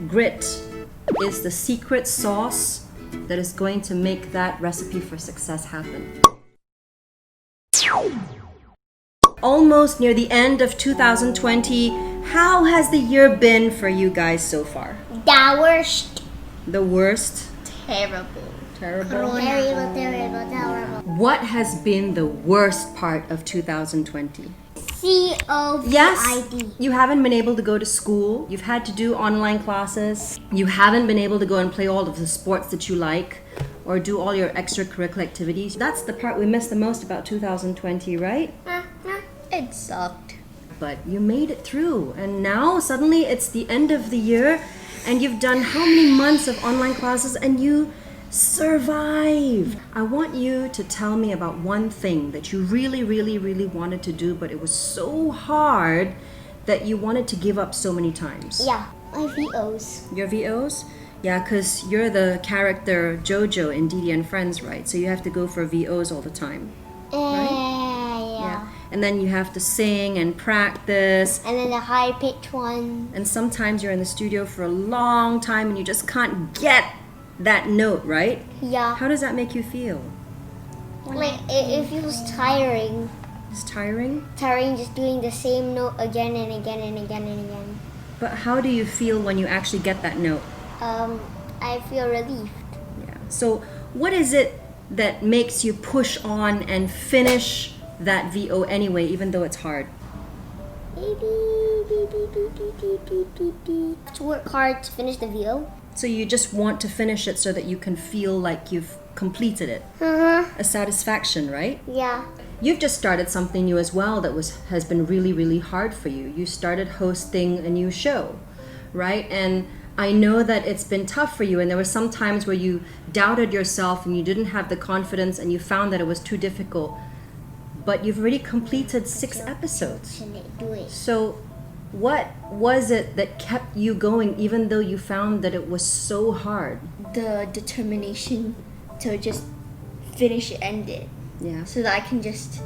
Grit is the secret sauce that is going to make that recipe for success happen. Almost near the end of 2020, how has the year been for you guys so far? The worst. The worst? Terrible. Terrible? Terrible. What has been the worst part of 2020? COVID. Yes, you haven't been able to go to school. You've had to do online classes. You haven't been able to go and play all of the sports that you like or do all your extracurricular activities. That's the part we miss the most about 2020, right? It sucked. But you made it through, and now suddenly it's the end of the year and you've done how many months of online classes and you survived. I want you to tell me about one thing that you really wanted to do, but it was so hard that you wanted to give up so many times. Yeah, my VOs. Your VOs? Yeah, because you're the character Jojo in Dee Dee and Friends, right? So you have to go for VOs all the time. Yeah. And then you have to sing and practice. And then the high-pitched one. And sometimes you're in the studio for a long time and you just can't get that note, right? Yeah. How does that make you feel? Like, it feels tiring. It's tiring? Tiring just doing the same note again and again and again and again. But how do you feel when you actually get that note? I feel relieved. Yeah. So what is it that makes you push on and finish that VO anyway, even though it's hard? To work hard to finish the VO. So you just want to finish it so that you can feel like you've completed it. A satisfaction, right? Yeah. You've just started something new as well that has been really hard for you. You started hosting a new show, right? And I know that it's been tough for you, and there were some times where you doubted yourself and you didn't have the confidence and you found that it was too difficult. But you've already completed 6 episodes. So what was it that kept you going even though you found that it was so hard? The determination to just finish it, end it. Yeah. So that I can just...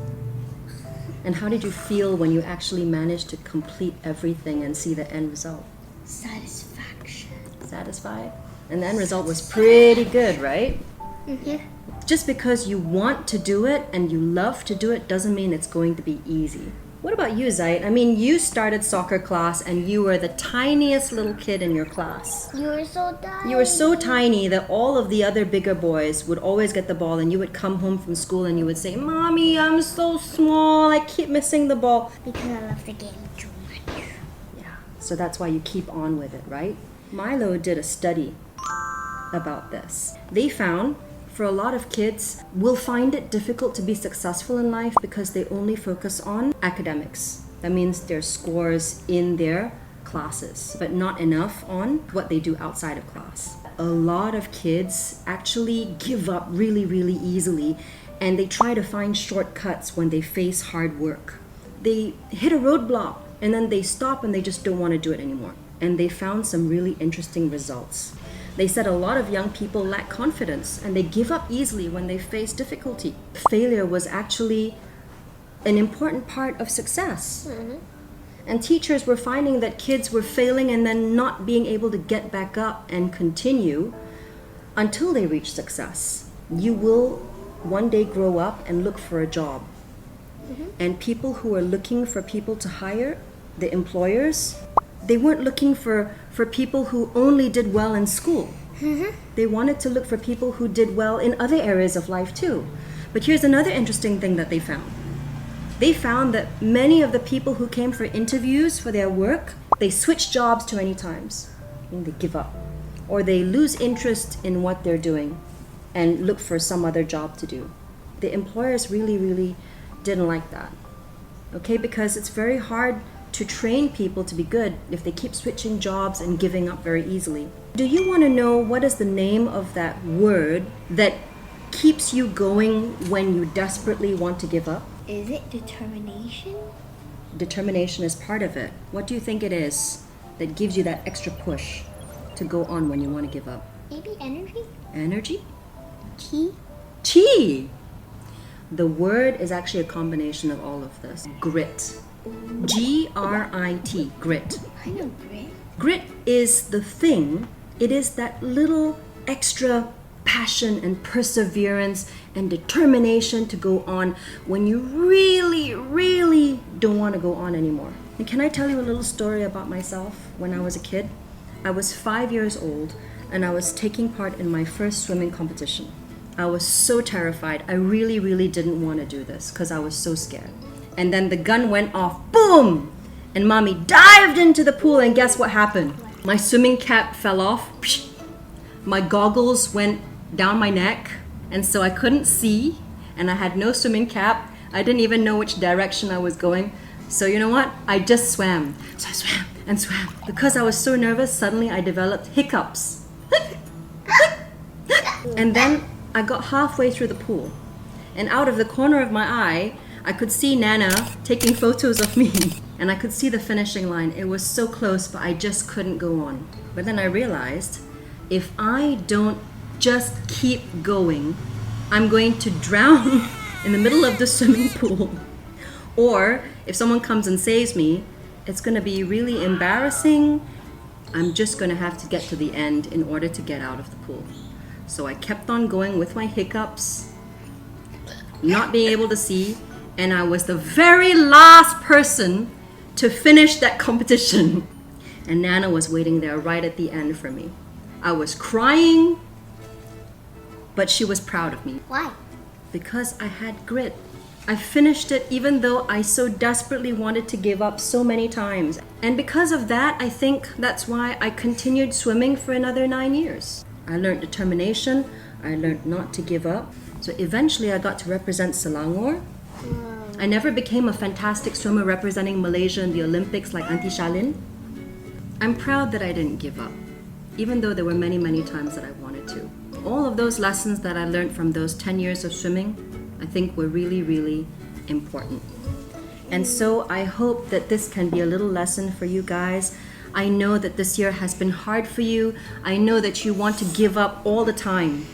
And how did you feel when you actually managed to complete everything and see the end result? Satisfaction. Satisfied? And the end result was pretty good, right? Mm-hmm. Just because you want to do it and you love to do it doesn't mean it's going to be easy. What about you, Zait? I mean, you started soccer class and you were the tiniest little kid in your class. You were so tiny. You were so tiny that all of the other bigger boys would always get the ball and you would come home from school and you would say, "Mommy, I'm so small, I keep missing the ball." Because I love the game too much. Yeah, so that's why you keep on with it, right? Milo did a study about this. They found for a lot of kids will find it difficult to be successful in life because they only focus on academics. That means their scores in their classes, but not enough on what they do outside of class. A lot of kids actually give up really easily, and they try to find shortcuts when they face hard work. They hit a roadblock and then they stop and they just don't want to do it anymore. And they found some really interesting results. They said a lot of young people lack confidence and they give up easily when they face difficulty. Failure was actually an important part of success. And teachers were finding that kids were failing and then not being able to get back up and continue until they reach success. You will one day grow up and look for a job. And people who are looking for people to hire, the employers, they weren't looking for people who only did well in school. They wanted to look for people who did well in other areas of life too. But here's another interesting thing that they found. They found that many of the people who came for interviews for their work, they switch jobs too many times. And they give up. Or they lose interest in what they're doing and look for some other job to do. The employers really didn't like that. Okay, because it's very hard to train people to be good if they keep switching jobs and giving up very easily. Do you want to know what is the name of that word that keeps you going when you desperately want to give up? Is it determination? Determination is part of it. What do you think it is that gives you that extra push to go on when you want to give up? Maybe energy? Energy? Chi? Chi! The word is actually a combination of all of this. Grit. Grit. Grit. I know grit. Grit is the thing, it is that little extra passion and perseverance and determination to go on when you really, really don't want to go on anymore. And can I tell you a little story about myself when I was a kid? I was 5 years old and I was taking part in my first swimming competition. I was so terrified. I really, really didn't want to do this because I was so scared. And then the gun went off, boom! And mommy dived into the pool and guess what happened? My swimming cap fell off. My goggles went down my neck and so I couldn't see and I had no swimming cap. I didn't even know which direction I was going. So you know what? I just swam. So I swam and swam. Because I was so nervous, suddenly I developed hiccups. And then I got halfway through the pool. And out of the corner of my eye, I could see Nana taking photos of me. And I could see the finishing line. It was so close, but I just couldn't go on. But then I realized, if I don't just keep going, I'm going to drown in the middle of the swimming pool. Or if someone comes and saves me, it's going to be really embarrassing. I'm just going to have to get to the end in order to get out of the pool. So I kept on going with my hiccups, not being able to see, and I was the very last person to finish that competition. And Nana was waiting there right at the end for me. I was crying, but she was proud of me. Why? Because I had grit. I finished it even though I so desperately wanted to give up so many times. And because of that, I think that's why I continued swimming for another 9 years. I learned determination, I learned not to give up. So eventually I got to represent Selangor. I never became a fantastic swimmer representing Malaysia in the Olympics like Auntie Shalin. I'm proud that I didn't give up, even though there were many, many times that I wanted to. All of those lessons that I learned from those 10 years of swimming, I think were really, really important. And so I hope that this can be a little lesson for you guys. I know that this year has been hard for you. I know that you want to give up all the time.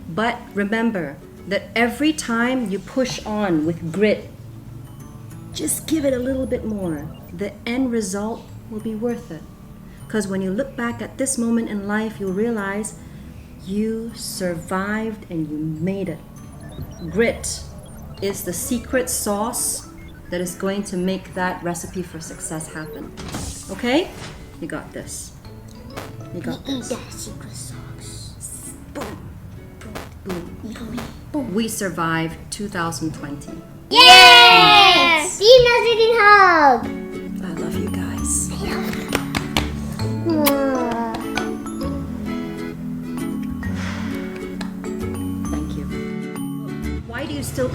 But remember that every time you push on with grit, just give it a little bit more. The end result will be worth it. Because when you look back at this moment in life, you'll realize you survived and you made it. Grit is the secret sauce that is going to make that recipe for success happen. Okay? You got this. You got Eat this. that secret sauce. Boom. Boom. Boom. We survived 2020. Yes! Team Nazarene hug! I love you guys. Thank you. Why do you still